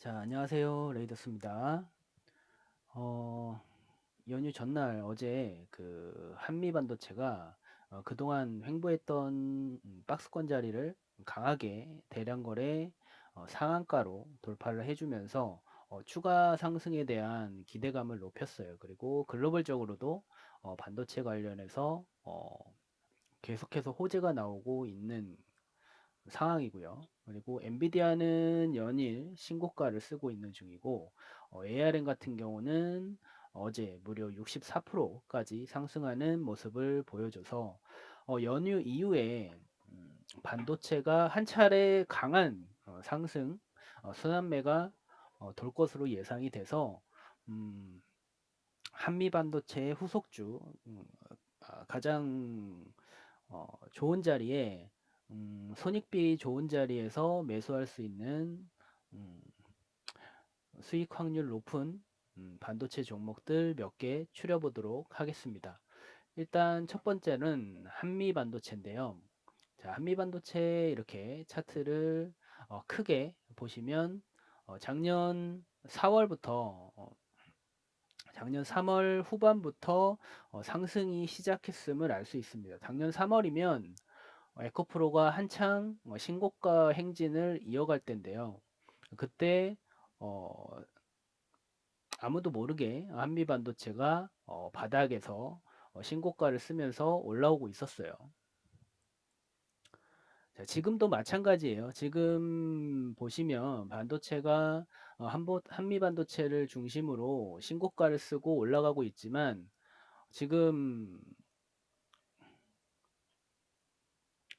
자, 안녕하세요. 레이더스입니다. 어, 연휴 전날 어제 그 한미 반도체가 그동안 횡보했던 박스권 자리를 강하게 대량 거래 상한가로 돌파를 해주면서 추가 상승에 대한 기대감을 높였어요. 그리고 글로벌적으로도 반도체 관련해서 계속해서 호재가 나오고 있는 상황이고요. 그리고 엔비디아는 연일 신고가를 쓰고 있는 중이고 ARM 같은 경우는 어제 무려 64%까지 상승하는 모습을 보여줘서 연휴 이후에 반도체가 한 차례 강한 상승 순환매가 돌 것으로 예상이 돼서 음, 한미 반도체의 후속주 가장 좋은 자리에 손익비 좋은 자리에서 매수할 수 있는 음, 수익 확률 높은 반도체 종목들 몇 개 추려보도록 하겠습니다. 일단 첫 번째는 한미 반도체인데요. 자, 한미 반도체 이렇게 차트를 크게 보시면 작년 4월부터 작년 3월 후반부터 상승이 시작했음을 알 수 있습니다. 작년 3월이면 에코프로가 한창 신고가 행진을 이어갈 때인데요. 그때 어, 아무도 모르게 한미 반도체가 바닥에서 신고가를 쓰면서 올라오고 있었어요. 자, 지금도 마찬가지예요. 지금 보시면 반도체가 한미 반도체를 중심으로 신고가를 쓰고 올라가고 있지만 지금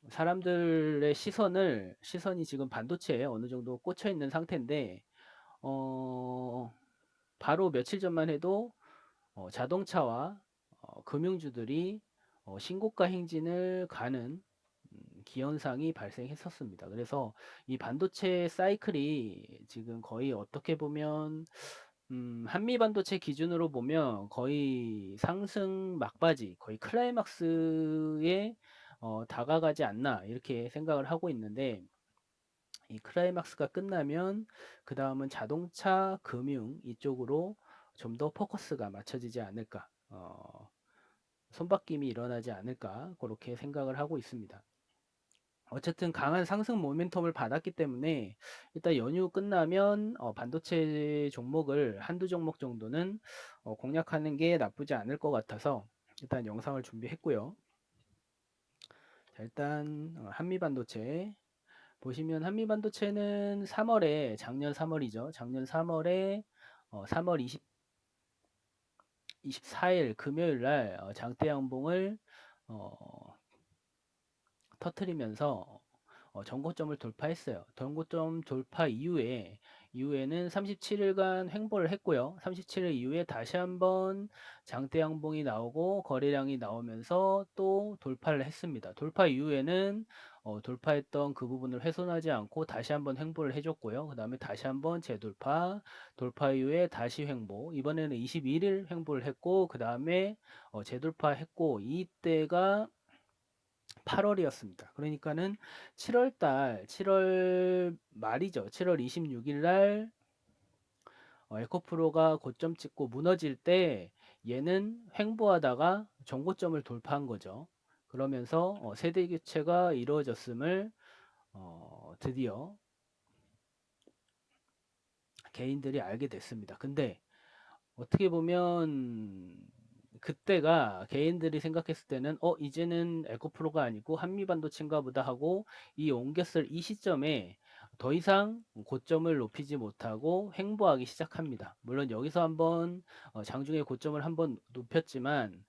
사람들의 시선이 지금 반도체에 어느 정도 꽂혀 있는 상태인데 어, 바로 며칠 전만 해도 자동차와 금융주들이 신고가 행진을 가는 기현상이 발생했었습니다. 그래서 이 반도체 사이클이 지금 거의 어떻게 보면 한미 반도체 기준으로 보면 거의 상승 막바지, 거의 클라이막스에 다가가지 않나 이렇게 생각을 하고 있는데 이 클라이막스가 끝나면 그 다음은 자동차, 금융 이쪽으로 좀 더 포커스가 맞춰지지 않을까, 손바뀜이 일어나지 않을까 그렇게 생각을 하고 있습니다. 어쨌든 강한 상승 모멘텀을 받았기 때문에 일단 연휴 끝나면 반도체 종목을 한두 종목 정도는 공략하는 게 나쁘지 않을 것 같아서 일단 영상을 준비했고요. 자, 일단 한미 반도체 보시면 한미 반도체는 3월에 작년 3월이죠. 작년 3월에 3월 24일 금요일 날 장대 양봉을 어, 터트리면서 전고점을 돌파했어요. 전고점 돌파 이후에는 37일간 횡보를 했고요. 37일 이후에 다시 한번 장대 양봉이 나오고 거래량이 나오면서 또 돌파를 했습니다. 돌파 이후에는 돌파했던 그 부분을 훼손하지 않고 다시 한번 횡보를 해줬고요. 그 다음에 다시 한번 재돌파, 돌파 이후에 다시 횡보, 이번에는 21일 횡보를 했고 그 다음에 재돌파했고 이때가 8월이었습니다. 그러니까는 7월 말이죠. 7월 26일 날 에코프로가 고점 찍고 무너질 때 얘는 횡보하다가 정고점을 돌파한 거죠. 그러면서 세대 교체가 이루어졌음을 드디어 개인들이 알게 됐습니다. 근데 어떻게 보면 그때가 개인들이 생각했을 때는 이제는 에코프로가 아니고 한미반도체인가 보다 하고 이 옮겼을 이 시점에 더 이상 고점을 높이지 못하고 횡보하기 시작합니다. 물론 여기서 한번 장중에 고점을 한번 높였지만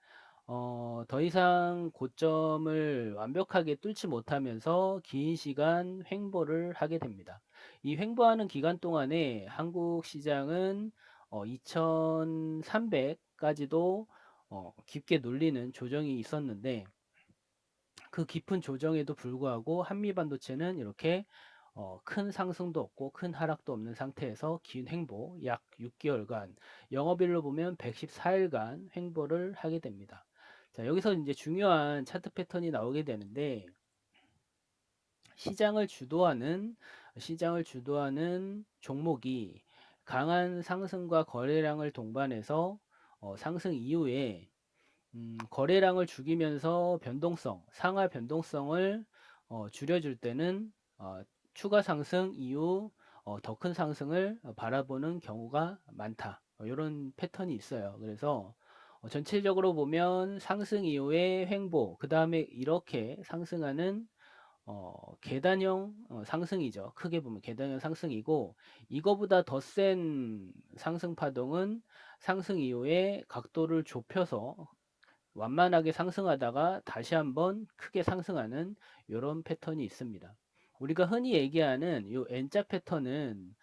더 이상 고점을 완벽하게 뚫지 못하면서 긴 시간 횡보를 하게 됩니다. 이 횡보하는 기간 동안에 한국 시장은 2300까지도 깊게 눌리는 조정이 있었는데 그 깊은 조정에도 불구하고 한미반도체는 이렇게 큰 상승도 없고 큰 하락도 없는 상태에서 긴 횡보 약 6개월간 영업일로 보면 114일간 횡보를 하게 됩니다. 자, 여기서 이제 중요한 차트 패턴이 나오게 되는데 시장을 주도하는 종목이 강한 상승과 거래량을 동반해서 상승 이후에 거래량을 죽이면서 변동성, 상하 변동성을 줄여줄 때는 추가 상승 이후 더 큰 상승을 바라보는 경우가 많다. 이런 패턴이 있어요. 그래서 전체적으로 보면 상승 이후에 횡보, 그 다음에 이렇게 상승하는 계단형 상승이죠. 크게 보면 계단형 상승이고, 이거보다 더 센 상승 파동은 상승 이후에 각도를 좁혀서 완만하게 상승하다가 다시 한번 크게 상승하는 이런 패턴이 있습니다. 우리가 흔히 얘기하는 이 N자 패턴은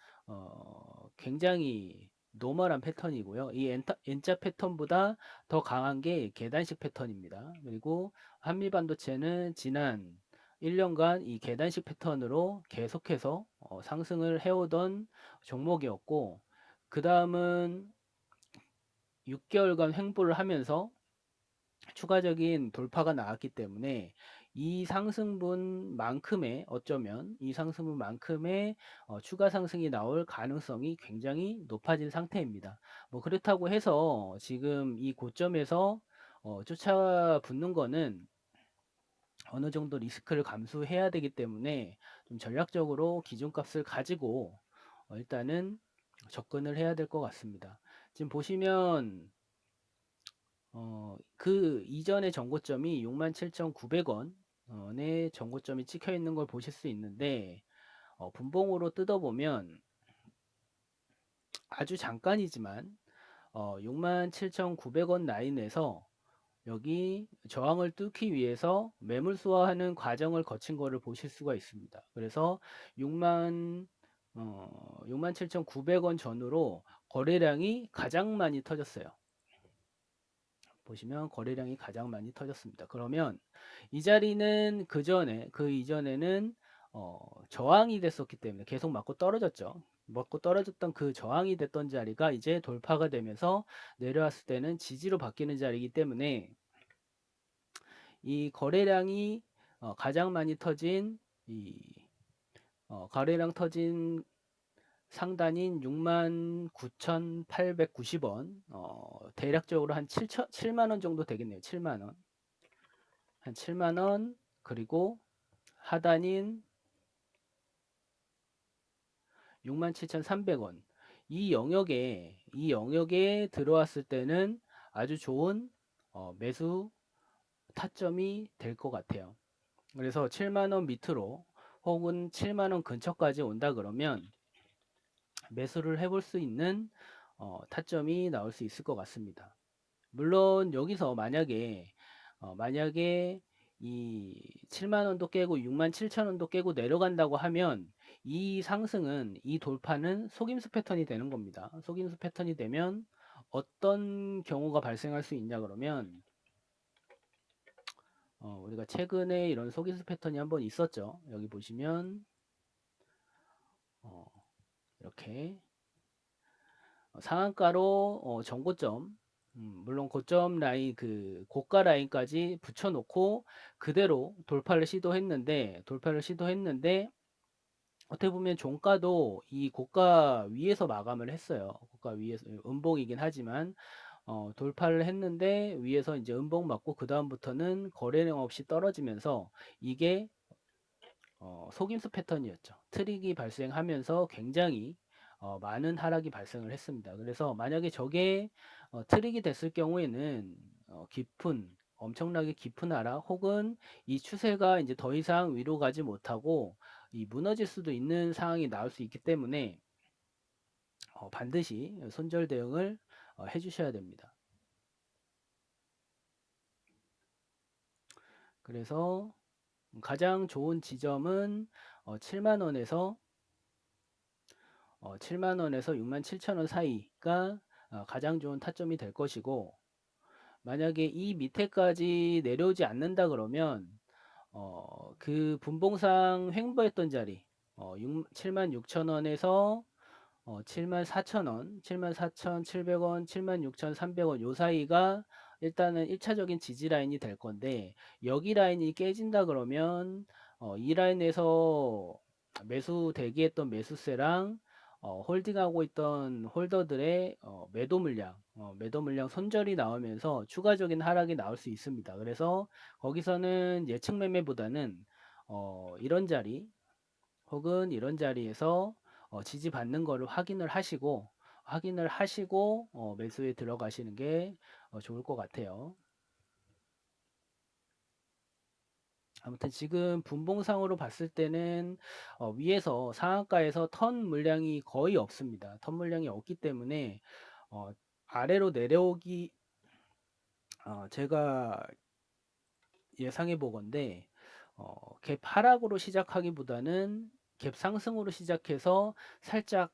굉장히 노멀한 패턴이고요. 이 N자 패턴보다 더 강한 게 계단식 패턴입니다. 그리고 한미반도체는 지난 1년간 이 계단식 패턴으로 계속해서 상승을 해오던 종목이었고, 그 다음은 6개월간 횡보를 하면서 추가적인 돌파가 나왔기 때문에 이 상승분만큼의 어쩌면 이 상승분만큼의 추가 상승이 나올 가능성이 굉장히 높아진 상태입니다. 뭐 그렇다고 해서 지금 이 고점에서 쫓아붙는 거는 어느 정도 리스크를 감수해야 되기 때문에 좀 전략적으로 기준값을 가지고 일단은 접근을 해야 될 것 같습니다. 지금 보시면 그 이전의 정고점이 67,900원의 정고점이 찍혀 있는 걸 보실 수 있는데 분봉으로 뜯어보면 아주 잠깐이지만 67,900원 라인에서 여기 저항을 뚫기 위해서 매물 소화하는 과정을 거친 거를 보실 수가 있습니다. 그래서 67,900원 전후로 거래량이 가장 많이 터졌어요. 보시면 거래량이 가장 많이 터졌습니다. 그러면 이 자리는 그 이전에는 저항이 됐었기 때문에 계속 맞고 떨어졌죠. 맞고 떨어졌던 그 저항이 됐던 자리가 이제 돌파가 되면서 내려왔을 때는 지지로 바뀌는 자리이기 때문에 이 거래량이 가장 많이 터진 이 거래량 터진 상단인 69,890원 대략적으로 한 7만원 정도 되겠네요. 7만원 한 7만원 그리고 하단인 67,300원 이 영역에 들어왔을 때는 아주 좋은 매수 타점이 될 것 같아요. 그래서 7만원 밑으로 혹은 7만원 근처까지 온다 그러면 매수를 해볼 수 있는 타점이 나올 수 있을 것 같습니다. 물론 여기서 만약에 이 7만원도 깨고 67,000원도 깨고 내려간다고 하면 이 상승은 이 돌파는 속임수 패턴이 되는 겁니다. 속임수 패턴이 되면 어떤 경우가 발생할 수 있냐 그러면 우리가 최근에 이런 속임수 패턴이 한번 있었죠. 여기 보시면 이렇게 상한가로 정고점 물론 고점 라인 그 고가 라인까지 붙여놓고 그대로 돌파를 시도했는데 어떻게 보면 종가도 이 고가 위에서 마감을 했어요. 고가 위에서 음봉이긴 하지만 돌파를 했는데 위에서 이제 음봉 맞고 그 다음부터는 거래량 없이 떨어지면서 이게 속임수 패턴이었죠. 트릭이 발생하면서 굉장히 많은 하락이 발생을 했습니다. 그래서 만약에 저게 트릭이 됐을 경우에는 엄청나게 깊은 하락 혹은 이 추세가 이제 더 이상 위로 가지 못하고 이 무너질 수도 있는 상황이 나올 수 있기 때문에 반드시 손절 대응을 해 주셔야 됩니다. 그래서 가장 좋은 지점은 7만원에서 67,000원 사이가 가장 좋은 타점이 될 것이고 만약에 이 밑에까지 내려오지 않는다 그러면 그 분봉상 횡보했던 자리 76,000원에서 74,000원, 74,700원, 76,300원 요 사이가 일단은 1차적인 지지 라인이 될 건데 여기 라인이 깨진다 그러면 이 라인에서 매수 대기했던 매수세랑 홀딩하고 있던 홀더들의 매도 물량 손절이 나오면서 추가적인 하락이 나올 수 있습니다. 그래서 거기서는 예측 매매보다는 이런 자리 혹은 이런 자리에서 지지받는 거를 확인을 하시고 매수에 들어가시는 게 좋을 것 같아요. 아무튼 지금 분봉상으로 봤을 때는 위에서 상한가에서 턴 물량이 거의 없습니다. 턴 물량이 없기 때문에 어, 아래로 내려오기 제가 예상해 보건데 갭 하락으로 시작하기보다는 갭 상승으로 시작해서 살짝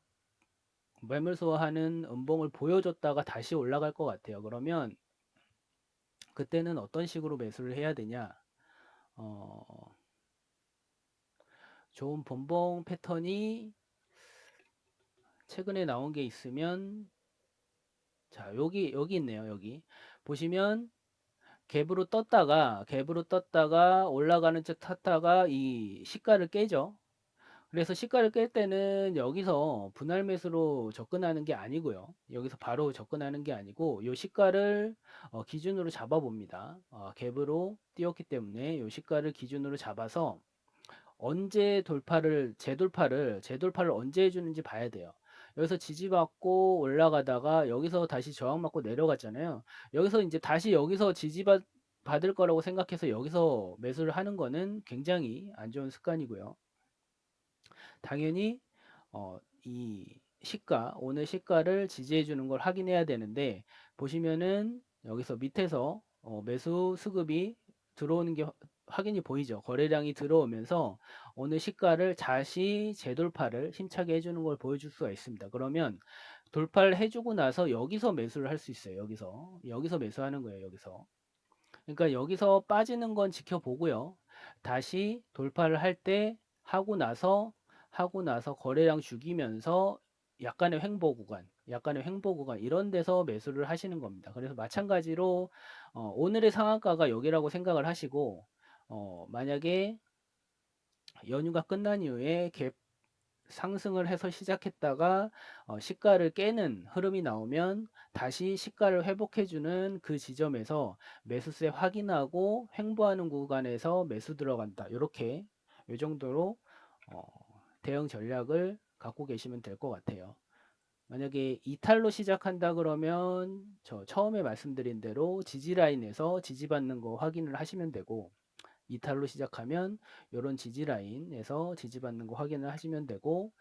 매물 소화하는 음봉을 보여줬다가 다시 올라갈 것 같아요. 그러면 그때는 어떤 식으로 매수를 해야 되냐? 어, 좋은 분봉 패턴이 최근에 나온 게 있으면 자 여기 있네요. 여기 보시면 갭으로 떴다가 올라가는 척 탔다가 이 시가를 깨죠. 그래서 시가를 깰 때는 여기서 분할 매수로 접근하는 게 아니고요. 여기서 바로 접근하는 게 아니고 이 시가를 기준으로 잡아 봅니다. 갭으로 띄웠기 때문에 이 시가를 기준으로 잡아서 언제 재돌파를 언제 해주는지 봐야 돼요. 여기서 지지받고 올라가다가 여기서 다시 저항받고 내려갔잖아요. 여기서 이제 다시 여기서 받을 거라고 생각해서 여기서 매수를 하는 거는 굉장히 안 좋은 습관이고요. 당연히 이 오늘 시가를 지지해 주는 걸 확인해야 되는데 보시면은 여기서 밑에서 매수 수급이 들어오는 게 확인이 보이죠. 거래량이 들어오면서 오늘 시가를 다시 재돌파를 힘차게 해주는 걸 보여줄 수가 있습니다. 그러면 돌파를 해주고 나서 여기서 매수를 할 수 있어요. 여기서 매수하는 거예요. 여기서. 그러니까 여기서 빠지는 건 지켜보고요. 다시 돌파를 할 때 하고 나서 거래량 죽이면서 약간의 횡보 구간 이런 데서 매수를 하시는 겁니다. 그래서 마찬가지로 오늘의 상한가가 여기라고 생각을 하시고 만약에 연휴가 끝난 이후에 갭 상승을 해서 시작했다가 시가를 깨는 흐름이 나오면 다시 시가를 회복해주는 그 지점에서 매수세 확인하고 횡보하는 구간에서 매수 들어간다. 이렇게 이 정도로 어, 대응 전략을 갖고 계시면 될 것 같아요. 만약에 이탈로 시작한다 그러면 저 처음에 말씀드린 대로 지지 라인에서 지지받는 거 확인을 하시면 되고 이탈로 시작하면 이런 지지 라인에서 지지받는 거 확인을 하시면 되고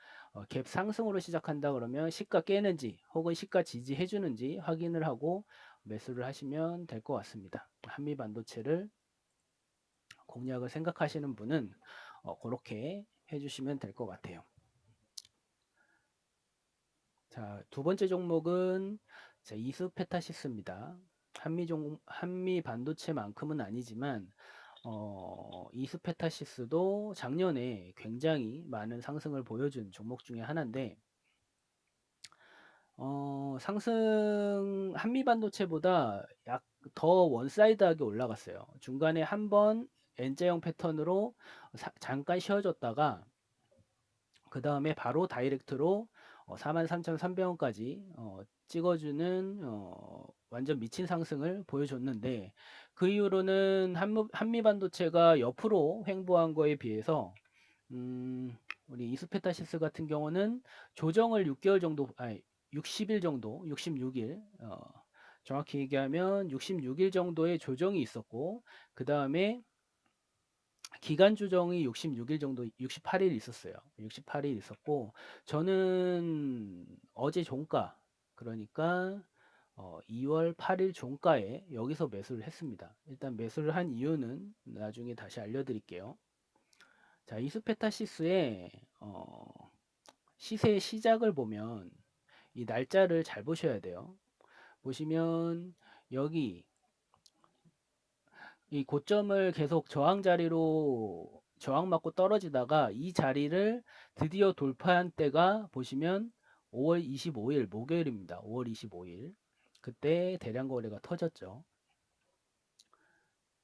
갭 상승으로 시작한다 그러면 시가 깨는지 혹은 시가 지지해 주는지 확인을 하고 매수를 하시면 될 것 같습니다. 한미 반도체를 공략을 생각하시는 분은 그렇게 해주시면 될 것 같아요. 자, 두 번째 종목은 이스페타시스입니다. 한미 반도체만큼은 아니지만 이스페타시스도 작년에 굉장히 많은 상승을 보여준 종목 중에 하나인데 상승 한미 반도체보다 약 더 원사이드하게 올라갔어요. 중간에 한번 N자형 패턴으로 잠깐 쉬어졌다가 그 다음에 바로 다이렉트로 43,300원까지 찍어주는 완전 미친 상승을 보여줬는데 그 이후로는 한미 반도체가 옆으로 횡보한 거에 비해서 우리 이스페타시스 같은 경우는 조정을 6개월 정도, 아니 60일 정도, 66일, 정확히 얘기하면 66일 정도의 조정이 있었고 그 다음에 기간 조정이 66일 정도, 68일 있었어요. 68일 있었고 저는 어제 종가, 그러니까 2월 8일 종가에 여기서 매수를 했습니다. 일단 매수를 한 이유는 나중에 다시 알려드릴게요. 자, 이스페타시스의 시세 시작을 보면 이 날짜를 잘 보셔야 돼요. 보시면 여기 이 고점을 계속 저항 자리로 저항받고 떨어지다가 이 자리를 드디어 돌파한 때가 보시면 5월 25일 목요일입니다. 5월 25일 그때 대량 거래가 터졌죠.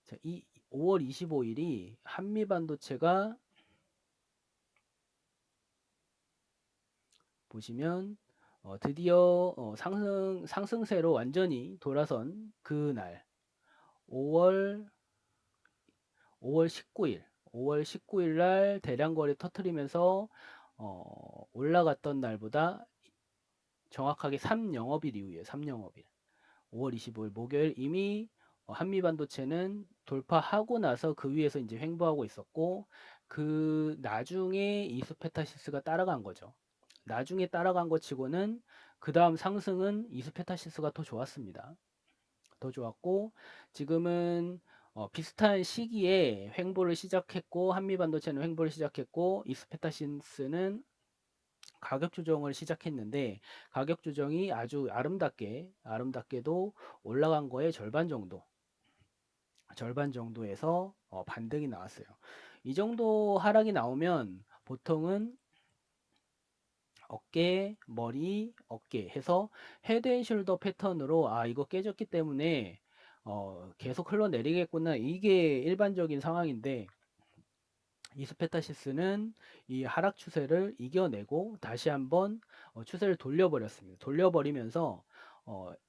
자, 이 5월 25일이 한미 반도체가 보시면 드디어 상승세로 완전히 돌아선 그날 5월 5월 19일 날 대량 거래 터트리면서 올라갔던 날보다 정확하게 3영업일 이후에 3영업일 5월 25일 목요일 이미 한미 반도체는 돌파하고 나서 그 위에서 이제 횡보하고 있었고 그 나중에 이스페타시스가 따라간 거죠. 나중에 따라간 것 치고는 그 다음 상승은 이스페타시스가 더 좋았습니다. 더 좋았고 지금은 비슷한 시기에 횡보를 시작했고 한미 반도체는 횡보를 시작했고 이스페타시스는 가격 조정을 시작했는데 가격 조정이 아주 아름답게도 올라간 거의 절반 정도에서 반등이 나왔어요. 이 정도 하락이 나오면 보통은 어깨, 머리, 어깨 해서 헤드앤숄더 패턴으로 아 이거 깨졌기 때문에 계속 흘러내리겠구나 이게 일반적인 상황인데 이스페타시스는 이 하락 추세를 이겨내고 다시 한번 추세를 돌려버렸습니다. 돌려버리면서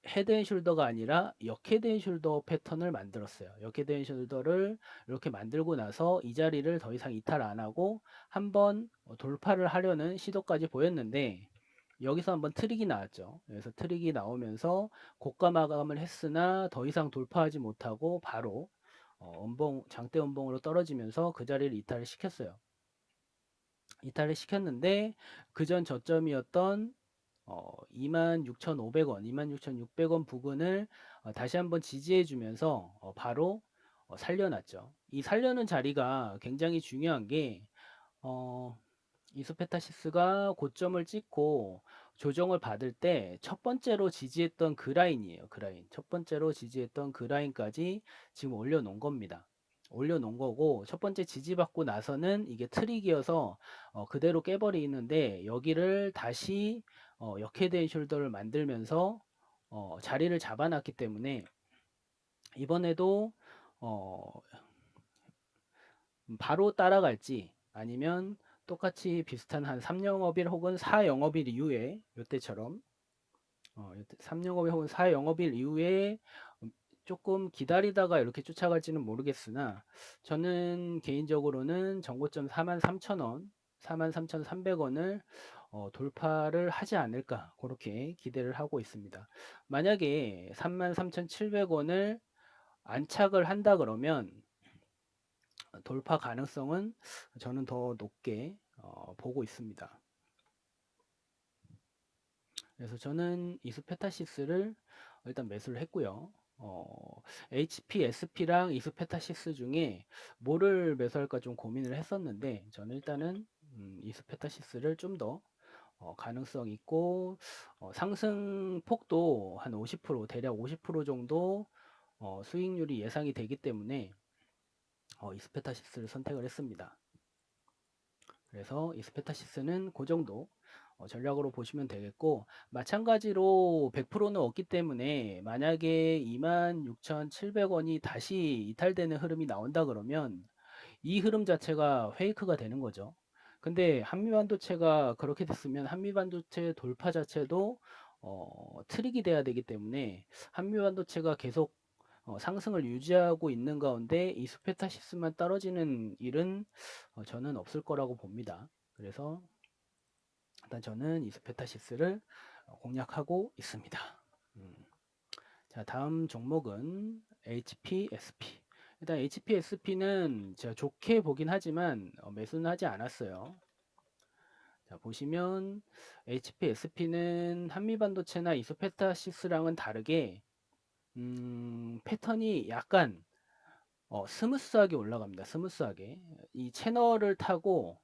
헤드앤숄더가 아니라 역헤드앤숄더 패턴을 만들었어요. 역헤드앤숄더를 이렇게 만들고 나서 이 자리를 더 이상 이탈 안 하고 한번 돌파를 하려는 시도까지 보였는데 여기서 한번 트릭이 나왔죠. 그래서 트릭이 나오면서 고가 마감을 했으나 더 이상 돌파하지 못하고 바로 장대 음봉으로 떨어지면서 그 자리를 이탈을 시켰어요. 이탈을 시켰는데 그전 저점이었던 26,500원, 26,600원 부근을 다시 한번 지지해 주면서 바로 살려놨죠. 이 살려는 자리가 굉장히 중요한 게 어, 이소페타시스가 고점을 찍고 조정을 받을 때 첫 번째로 지지했던 그 라인이에요. 그 라인. 첫 번째로 지지했던 그 라인까지 지금 올려놓은 겁니다. 올려놓은 거고 첫 번째 지지받고 나서는 이게 트릭이어서 그대로 깨버리는데 여기를 다시 역헤드앤숄더를 만들면서 자리를 잡아놨기 때문에 이번에도 어, 바로 따라갈지 아니면 똑같이 비슷한 한 3영업일 혹은 4영업일 이후에 요때처럼 3영업일 혹은 4영업일 이후에 조금 기다리다가 이렇게 쫓아갈지는 모르겠으나 저는 개인적으로는 정고점 43,000원 43,300원을 돌파를 하지 않을까 그렇게 기대를 하고 있습니다. 만약에 33,700원을 안착을 한다 그러면 돌파 가능성은 저는 더 높게 보고 있습니다. 그래서 저는 이스페타시스를 일단 매수를 했고요. HP, SP랑 이스페타시스 중에 뭐를 매수할까 좀 고민을 했었는데 저는 일단은 이스페타시스를 좀 더 가능성 있고 상승 폭도 한 50% 대략 50% 정도 수익률이 예상이 되기 때문에 이스페타시스를 선택을 했습니다. 그래서 이스페타시스는 그 정도 전략으로 보시면 되겠고 마찬가지로 100%는 없기 때문에 만약에 26,700원이 다시 이탈되는 흐름이 나온다 그러면 이 흐름 자체가 페이크가 되는 거죠. 근데 한미반도체가 그렇게 됐으면 한미반도체 돌파 자체도 트릭이 돼야 되기 때문에 한미반도체가 계속 상승을 유지하고 있는 가운데 이 스페타시스만 떨어지는 일은 저는 없을 거라고 봅니다. 그래서 일단 저는 이 스페타시스를 공략하고 있습니다. 음. 자, 다음 종목은 HPSP. 일단 HPSP는 제가 좋게 보긴 하지만 매수는 하지 않았어요. 자, 보시면 HPSP는 한미반도체나 이소페타시스랑은 다르게 패턴이 약간 스무스하게 올라갑니다. 스무스하게. 이 채널을 타고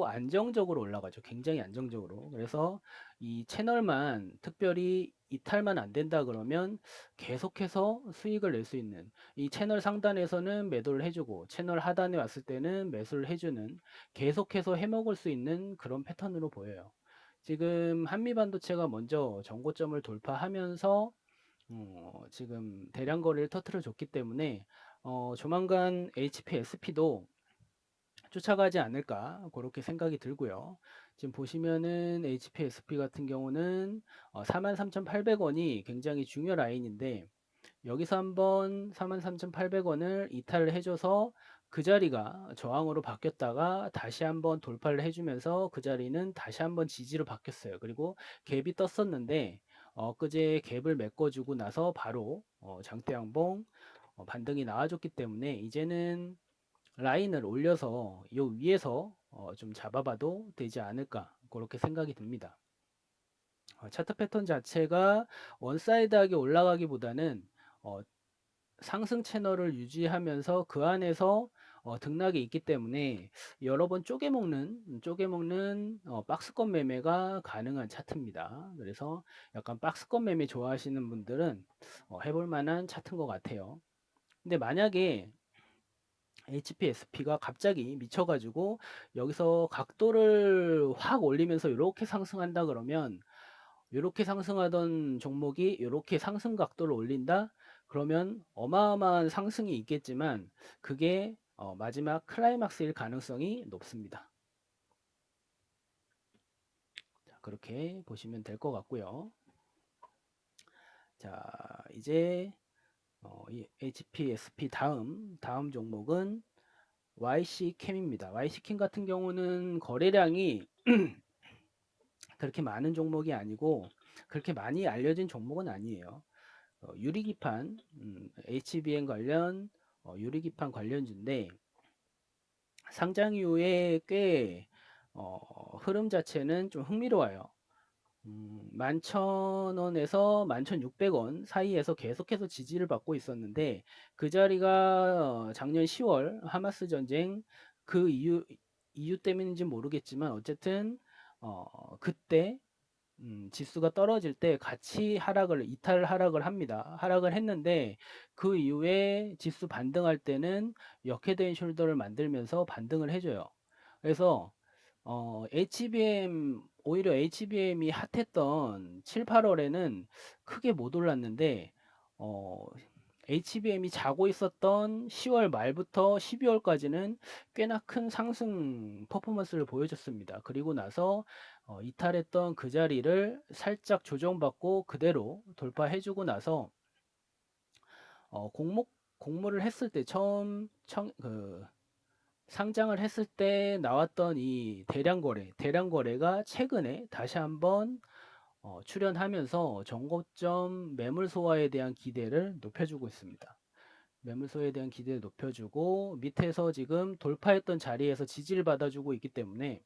안정적으로 올라가죠. 굉장히 안정적으로. 그래서 이 채널만 특별히 이탈만 안 된다 그러면 계속해서 수익을 낼 수 있는 이 채널 상단에서는 매도를 해주고 채널 하단에 왔을 때는 매수를 해주는 계속해서 해먹을 수 있는 그런 패턴으로 보여요. 지금 한미반도체가 먼저 정고점을 돌파하면서 지금 대량 거래를 터트려 줬기 때문에 조만간 HPSP도 쫓아가지 않을까 그렇게 생각이 들고요. 지금 보시면은 HPSP 같은 경우는 43,800원이 굉장히 중요 라인인데 여기서 한번 43,800원을 이탈을 해줘서 그 자리가 저항으로 바뀌었다가 다시 한번 돌파를 해주면서 그 자리는 다시 한번 지지로 바뀌었어요. 그리고 갭이 떴었는데 엊그제 갭을 메꿔주고 나서 바로 장대 양봉 반등이 나와줬기 때문에 이제는 라인을 올려서 이 위에서 좀 잡아봐도 되지 않을까 그렇게 생각이 듭니다. 차트 패턴 자체가 원사이드하게 올라가기보다는 어, 상승 채널을 유지하면서 그 안에서 등락이 있기 때문에 여러 번 쪼개먹는 박스권 매매가 가능한 차트입니다. 그래서 약간 박스권 매매 좋아하시는 분들은 해볼 만한 차트인 것 같아요. 근데 만약에 HPSP가 갑자기 미쳐가지고 여기서 각도를 확 올리면서 이렇게 상승한다 그러면 이렇게 상승하던 종목이 이렇게 상승 각도를 올린다? 그러면 어마어마한 상승이 있겠지만 그게 마지막 클라이막스일 가능성이 높습니다. 자, 그렇게 보시면 될 것 같고요. 자, 이제 이 HPSP 다음 종목은 YC캠입니다. YC캠 같은 경우는 거래량이 그렇게 많은 종목이 아니고 그렇게 많이 알려진 종목은 아니에요. 유리기판, HBM 관련 유리기판 관련주인데 상장 이후에 꽤 흐름 자체는 좀 흥미로워요. 11,000원에서 11,600원 사이에서 계속해서 지지를 받고 있었는데 그 자리가 작년 10월 하마스 전쟁 그 이유 때문인지 모르겠지만 어쨌든 그때 지수가 떨어질 때 같이 이탈 하락을 합니다. 하락을 했는데 그 이후에 지수 반등할 때는 역헤드앤 숄더를 만들면서 반등을 해줘요. 그래서 오히려 HBM이 핫했던 7, 8월에는 크게 못 올랐는데 어, HBM이 자고 있었던 10월 말부터 12월까지는 꽤나 큰 상승 퍼포먼스를 보여줬습니다. 그리고 나서 이탈했던 그 자리를 살짝 조정받고 그대로 돌파해주고 나서 어, 공모 공모를 했을 때 상장을 했을 때 나왔던 이 대량 거래가 최근에 다시 한번 출현하면서 정고점 매물 소화에 대한 기대를 높여주고 있습니다. 매물소에 대한 기대를 높여주고 밑에서 지금 돌파했던 자리에서 지지를 받아주고 있기 때문에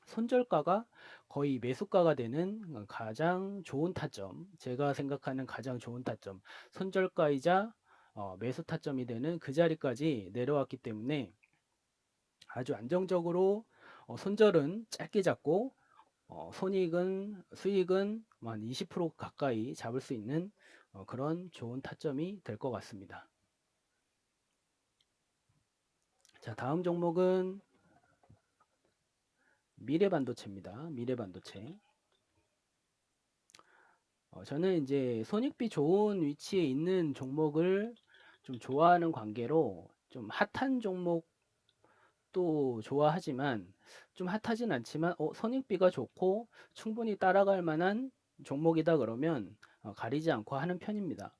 손절가가 거의 매수가가 되는 가장 좋은 타점, 제가 생각하는 가장 좋은 타점, 손절가이자 매수 타점이 되는 그 자리까지 내려왔기 때문에 아주 안정적으로 손절은 짧게 잡고 수익은 한 20% 가까이 잡을 수 있는 그런 좋은 타점이 될 것 같습니다. 자, 다음 종목은 미래반도체입니다. 미래반도체. 저는 이제 손익비 좋은 위치에 있는 종목을 좀 좋아하는 관계로 좀 핫한 종목도 좋아하지만 좀 핫하진 않지만 손익비가 좋고 충분히 따라갈 만한 종목이다 그러면 가리지 않고 하는 편입니다.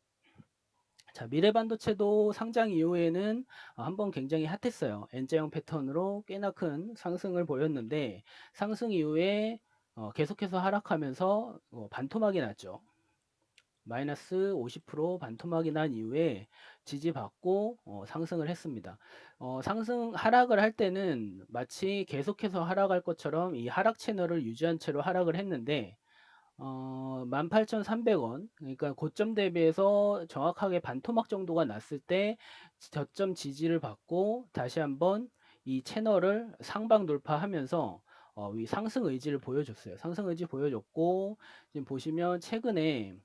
자, 미래반도체도 상장 이후에는 한번 굉장히 핫했어요. N자형 패턴으로 꽤나 큰 상승을 보였는데 상승 이후에 계속해서 하락하면서 반토막이 났죠. 마이너스 50% 반토막이 난 이후에 지지받고 상승을 했습니다. 하락을 할 때는 마치 계속해서 하락할 것처럼 이 하락 채널을 유지한 채로 하락을 했는데 18,300원, 그러니까 고점 대비해서 정확하게 반토막 정도가 났을 때 저점 지지를 받고 다시 한번 이 채널을 상방 돌파하면서 이 상승 의지를 보여줬어요. 상승 의지 보여줬고 지금 보시면 최근에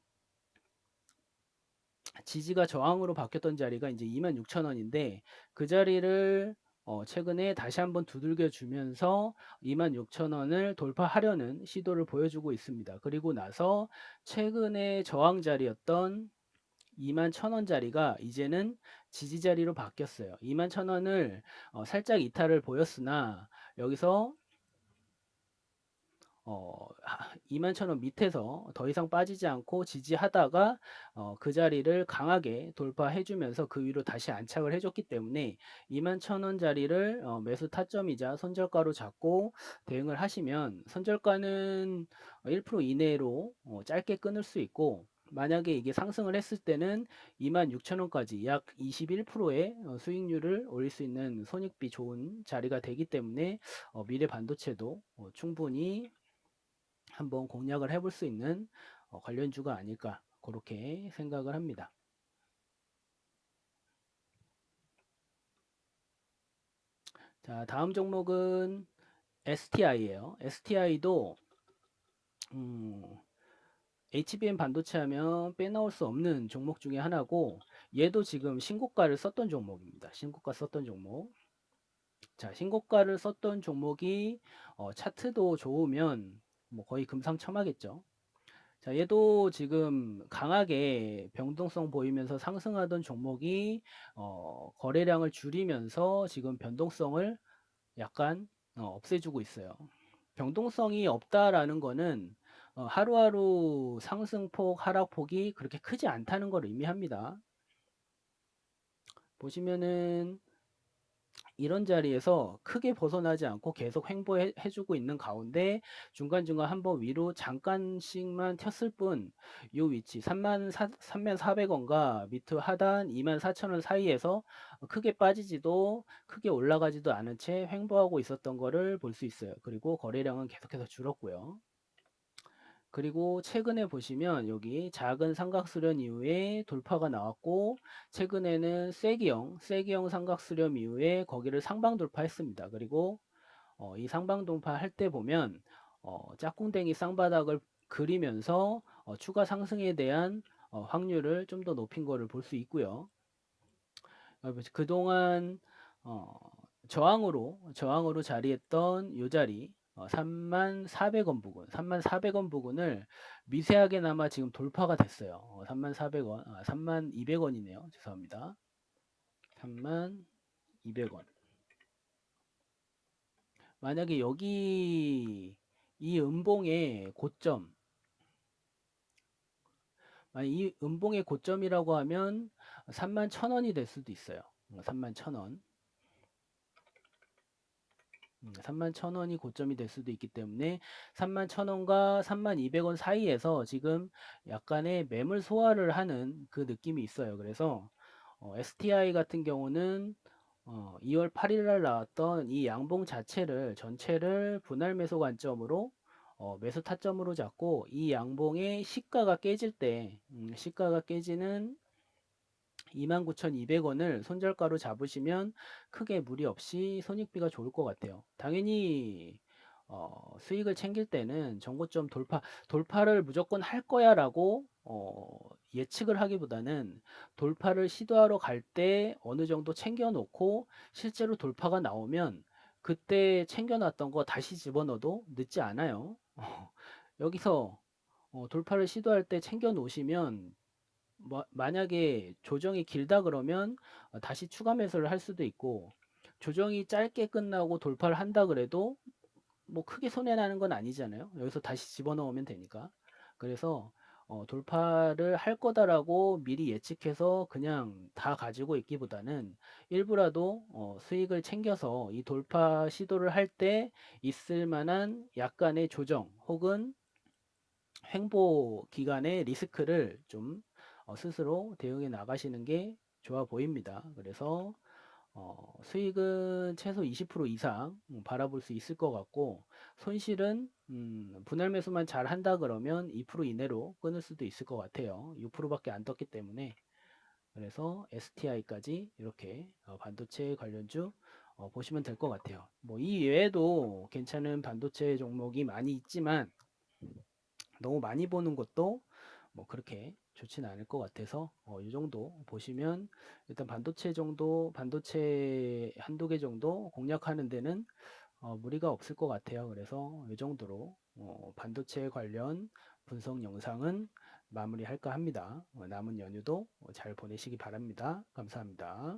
지지가 저항으로 바뀌었던 자리가 이제 26,000원인데 그 자리를 최근에 다시 한번 두들겨 주면서 26,000원을 돌파하려는 시도를 보여주고 있습니다. 그리고 나서 최근에 저항 자리였던 21,000원짜리가 이제는 지지 자리로 바뀌었어요. 21,000원을 살짝 이탈을 보였으나 여기서 21,000원 밑에서 더 이상 빠지지 않고 지지하다가 그 자리를 강하게 돌파해주면서 그 위로 다시 안착을 해줬기 때문에 21,000원 자리를 매수 타점이자 손절가로 잡고 대응을 하시면 선절가는 1% 이내로 짧게 끊을 수 있고, 만약에 이게 상승을 했을 때는 26,000원까지 약 21%의 수익률을 올릴 수 있는 손익비 좋은 자리가 되기 때문에 미래 반도체도 충분히 한번 공략을 해볼 수 있는 관련주가 아닐까 그렇게 생각을 합니다. 자, 다음 종목은 STI예요. STI도 HBM 반도체 하면 빼놓을 수 없는 종목 중에 하나고, 얘도 지금 신고가를 썼던 종목입니다. 신고가 썼던 종목. 자, 신고가를 썼던 종목이 차트도 좋으면 뭐 거의 금상첨화겠죠. 자, 얘도 지금 강하게 변동성 보이면서 상승하던 종목이 거래량을 줄이면서 지금 변동성을 약간 없애주고 있어요. 변동성이 없다라는 거는 하루하루 상승폭, 하락폭이 그렇게 크지 않다는 걸 의미합니다. 보시면은 이런 자리에서 크게 벗어나지 않고 계속 횡보해주고 있는 가운데 중간중간 한번 위로 잠깐씩만 튀었을 뿐, 이 위치 34,400원과 밑으로 하단 24,000원 사이에서 크게 빠지지도 크게 올라가지도 않은 채 횡보하고 있었던 거를 볼 수 있어요. 그리고 거래량은 계속해서 줄었고요. 그리고 최근에 보시면 여기 작은 삼각수렴 이후에 돌파가 나왔고, 최근에는 쐐기형 삼각수렴 이후에 거기를 상방 돌파했습니다. 그리고 이 상방 돌파할 때 보면 짝꿍댕이 쌍바닥을 그리면서 추가 상승에 대한 확률을 좀 더 높인 거를 볼 수 있고요. 그동안 어, 저항으로 자리했던 요 자리 34,400원 부근, 34,400원 부근을 미세하게나마 지금 돌파가 됐어요. 34,400원, 32,200원이네요. 죄송합니다. 32,200원. 만약에 여기 이 음봉의 고점, 만약 이 음봉의 고점이라고 하면 31,000원이 될 수도 있어요. 31,000원. 31,000원이 고점이 될 수도 있기 때문에 31,000원과 32,200원 사이에서 지금 약간의 매물 소화를 하는 그 느낌이 있어요. 그래서 STI 같은 경우는 2월 8일 날 나왔던 이 양봉 자체를 전체를 분할 매수 관점으로 매수 타점으로 잡고, 이 양봉의 시가가 깨질 때 시가가 깨지는 29,200원을 손절가로 잡으시면 크게 무리 없이 손익비가 좋을 것 같아요. 당연히 수익을 챙길 때는 정고점 돌파를 무조건 할 거야라고 예측을 하기보다는 돌파를 시도하러 갈 때 어느 정도 챙겨 놓고 실제로 돌파가 나오면 그때 챙겨 놨던 거 다시 집어넣어도 늦지 않아요. 여기서 돌파를 시도할 때 챙겨 놓으시면 만약에 조정이 길다 그러면 다시 추가 매수를 할 수도 있고, 조정이 짧게 끝나고 돌파를 한다 그래도 뭐 크게 손해 나는 건 아니잖아요. 여기서 다시 집어넣으면 되니까. 그래서 돌파를 할 거다라고 미리 예측해서 그냥 다 가지고 있기보다는 일부라도 수익을 챙겨서 이 돌파 시도를 할 때 있을 만한 약간의 조정 혹은 횡보 기간의 리스크를 좀 스스로 대응해 나가시는 게 좋아 보입니다. 그래서 수익은 최소 20% 이상 바라볼 수 있을 것 같고, 손실은 분할 매수만 잘 한다 그러면 2% 이내로 끊을 수도 있을 것 같아요. 6%밖에 안 떴기 때문에. 그래서 STI까지 이렇게 반도체 관련주 보시면 될 것 같아요. 뭐 이 외에도 괜찮은 반도체 종목이 많이 있지만 너무 많이 보는 것도 뭐 그렇게 좋지는 않을 것 같아서 이 정도 보시면 일단 반도체 한두 개 정도 공략하는 데는 무리가 없을 것 같아요. 그래서 이 정도로 반도체 관련 분석 영상은 마무리할까 합니다. 남은 연휴도 잘 보내시기 바랍니다. 감사합니다.